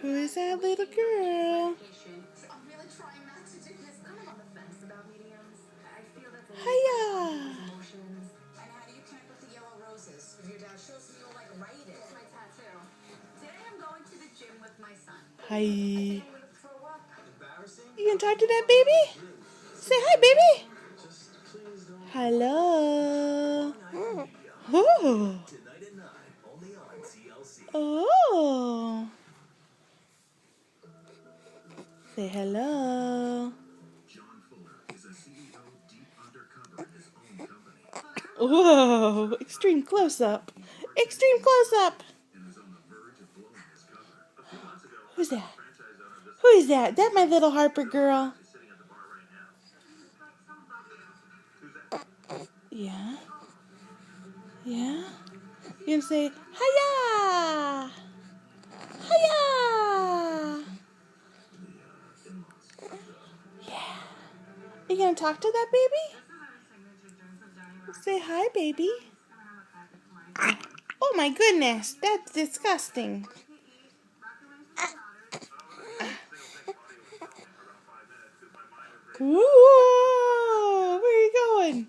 Who is that little girl? Hiya! Hi. You gonna talk to that baby? Say hi, baby. Hello. Oh. Oh. Say hello. Whoa. Extreme close-up. Extreme close-up. Who's that? Who is that? That my little Harper girl? Yeah. Yeah. You gonna say hiya? Hiya! Yeah. You gonna talk to that baby? Say hi, baby. Oh my goodness, that's disgusting. Whoa, where are you going?